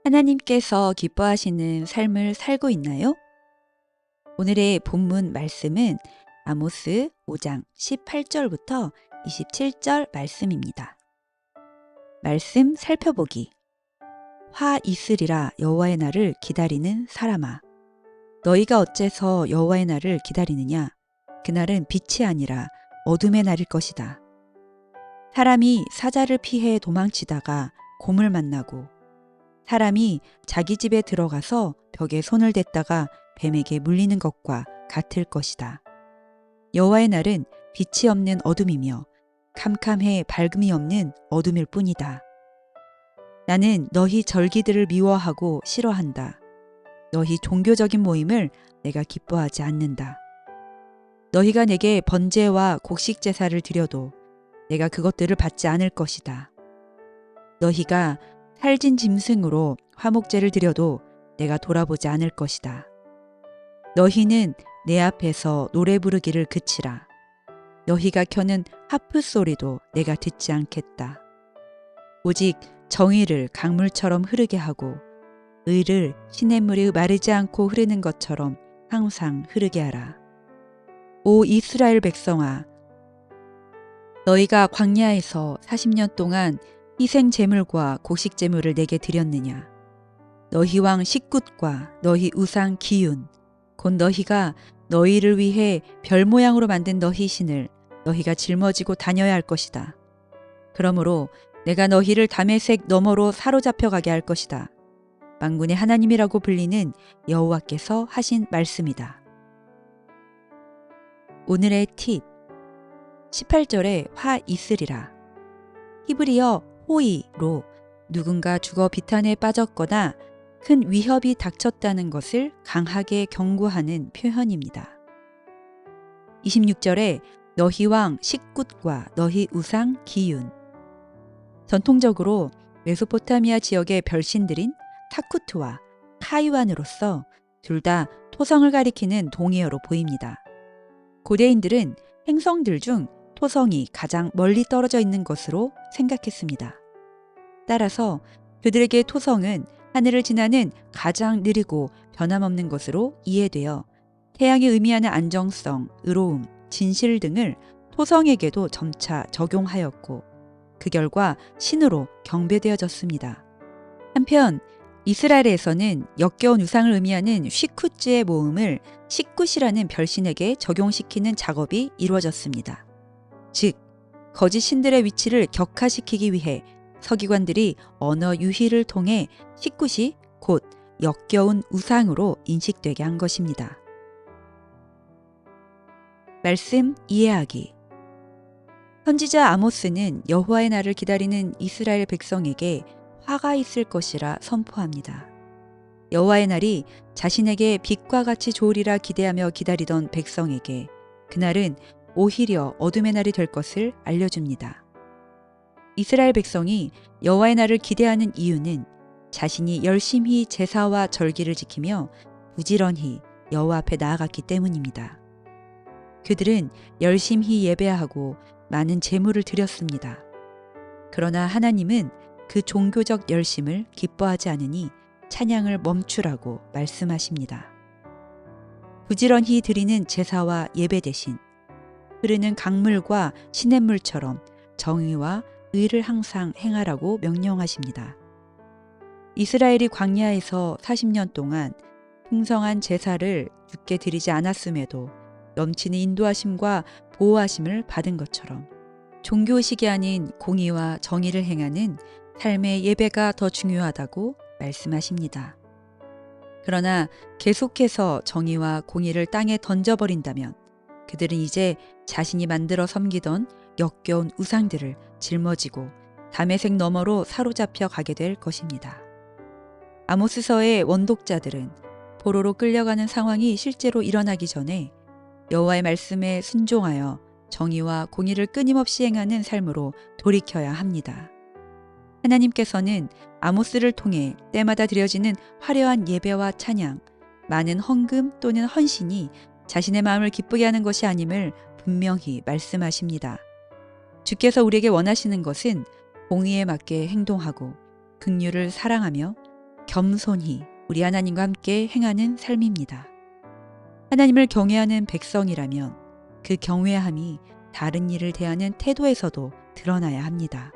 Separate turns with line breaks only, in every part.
하나님께서 기뻐하시는 삶을 살고 있나요? 오늘의 본문 말씀은 아모스 5장 18절부터 27절 말씀입니다. 말씀 살펴보기. 화 있으리라 여호와의 날을 기다리는 사람아. 너희가 어째서 여호와의 날을 기다리느냐? 그날은 빛이 아니라 어둠의 날일 것이다. 사람이 사자를 피해 도망치다가 곰을 만나고 사람이 자기 집에 들어가서 벽에 손을 댔다가 뱀에게 물리는 것과 같을 것이다. 여호와의 날은 빛이 없는 어둠이며 캄캄해 밝음이 없는 어둠일 뿐이다. 나는 너희 절기들을 미워하고 싫어한다. 너희 종교적인 모임을 내가 기뻐하지 않는다. 너희가 내게 번제와 곡식 제사를 드려도 내가 그것들을 받지 않을 것이다. 너희가 살진 짐승으로 화목제를 드려도 내가 돌아보지 않을 것이다. 너희는 내 앞에서 노래 부르기를 그치라. 너희가 켜는 하프 소리도 내가 듣지 않겠다. 오직 정의를 강물처럼 흐르게 하고 의를 시냇물이 마르지 않고 흐르는 것처럼 항상 흐르게 하라. 오 이스라엘 백성아, 너희가 광야에서 40년 동안 희생 제물과 곡식 제물을 내게 드렸느냐? 너희 왕 식굿과 너희 우상 기욤, 곧 너희가 너희를 위해 별 모양으로 만든 너희 신을 너희가 짊어지고 다녀야 할 것이다. 그러므로 내가 너희를 다메섹 너머로 사로잡혀 가게 할 것이다. 만군의 하나님이라고 불리는 여호와께서 하신 말씀이다. 오늘의 팁. 18절에 화 있으리라. 히브리어 호이로 누군가 죽어 비탄에 빠졌거나 큰 위협이 닥쳤다는 것을 강하게 경고하는 표현입니다. 26절에 너희 왕 식굿과 너희 우상 기욤. 전통적으로 메소포타미아 지역의 별신들인 타쿠트와 카이완으로서 둘 다 토성을 가리키는 동의어로 보입니다. 고대인들은 행성들 중 토성이 가장 멀리 떨어져 있는 것으로 생각했습니다. 따라서 그들에게 토성은 하늘을 지나는 가장 느리고 변함없는 것으로 이해되어 태양이 의미하는 안정성, 의로움, 진실 등을 토성에게도 점차 적용하였고 그 결과 신으로 경배되어졌습니다. 한편 이스라엘에서는 역겨운 우상을 의미하는 쉬쿠츠의 모음을 식굿이라는 별신에게 적용시키는 작업이 이루어졌습니다. 즉, 거짓 신들의 위치를 격화시키기 위해 서기관들이 언어 유희를 통해 식굿이 곧 역겨운 우상으로 인식되게 한 것입니다. 말씀 이해하기. 선지자 아모스는 여호와의 날을 기다리는 이스라엘 백성에게 화가 있을 것이라 선포합니다. 여호와의 날이 자신에게 빛과 같이 좋으리라 기대하며 기다리던 백성에게 그날은 오히려 어둠의 날이 될 것을 알려줍니다. 이스라엘 백성이 여호와의 날을 기대하는 이유는 자신이 열심히 제사와 절기를 지키며 부지런히 여호와 앞에 나아갔기 때문입니다. 그들은 열심히 예배하고 많은 제물을 드렸습니다. 그러나 하나님은 그 종교적 열심을 기뻐하지 않으니 찬양을 멈추라고 말씀하십니다. 부지런히 드리는 제사와 예배 대신 흐르는 강물과 시냇물처럼 정의와 의를 항상 행하라고 명령하십니다. 이스라엘이 광야에서 40년 동안 풍성한 제사를 주께 드리지 않았음에도 넘치는 인도하심과 보호하심을 받은 것처럼 종교의식이 아닌 공의와 정의를 행하는 삶의 예배가 더 중요하다고 말씀하십니다. 그러나 계속해서 정의와 공의를 땅에 던져버린다면 그들은 이제 자신이 만들어 섬기던 역겨운 우상들을 짊어지고 다메섹 너머로 사로잡혀 가게 될 것입니다. 아모스서의 원독자들은 포로로 끌려가는 상황이 실제로 일어나기 전에 여호와의 말씀에 순종하여 정의와 공의를 끊임없이 행하는 삶으로 돌이켜야 합니다. 하나님께서는 아모스를 통해 때마다 드려지는 화려한 예배와 찬양, 많은 헌금 또는 헌신이 자신의 마음을 기쁘게 하는 것이 아님을 분명히 말씀하십니다. 주께서 우리에게 원하시는 것은 공의에 맞게 행동하고 긍휼을 사랑하며 겸손히 우리 하나님과 함께 행하는 삶입니다. 하나님을 경외하는 백성이라면 그 경외함이 다른 일을 대하는 태도에서도 드러나야 합니다.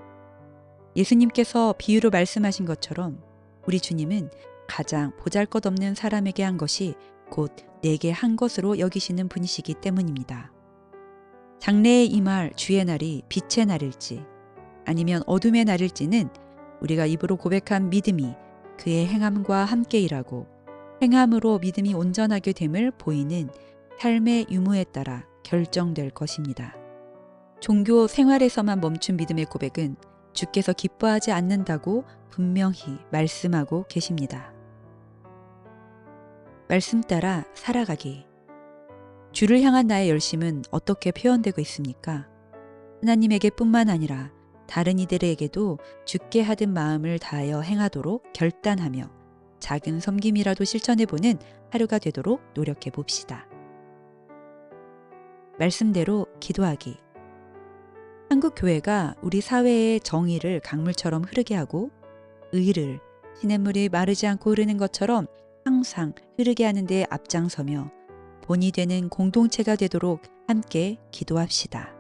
예수님께서 비유로 말씀하신 것처럼 우리 주님은 가장 보잘것없는 사람에게 한 것이 곧 내게 한 것으로 여기시는 분이시기 때문입니다. 장래에 임할 주의 날이 빛의 날일지 아니면 어둠의 날일지는 우리가 입으로 고백한 믿음이 그의 행함과 함께 일하고 행함으로 믿음이 온전하게 됨을 보이는 삶의 유무에 따라 결정될 것입니다. 종교 생활에서만 멈춘 믿음의 고백은 주께서 기뻐하지 않는다고 분명히 말씀하고 계십니다. 말씀 따라 살아가기. 주를 향한 나의 열심은 어떻게 표현되고 있습니까? 하나님에게 뿐만 아니라 다른 이들에게도 주께 하던 마음을 다하여 행하도록 결단하며 작은 섬김이라도 실천해보는 하루가 되도록 노력해 봅시다. 말씀대로 기도하기. 한국 교회가 우리 사회의 정의를 강물처럼 흐르게 하고 의를 시냇물이 마르지 않고 흐르는 것처럼 항상 흐르게 하는 데 앞장서며 본이 되는 공동체가 되도록 함께 기도합시다.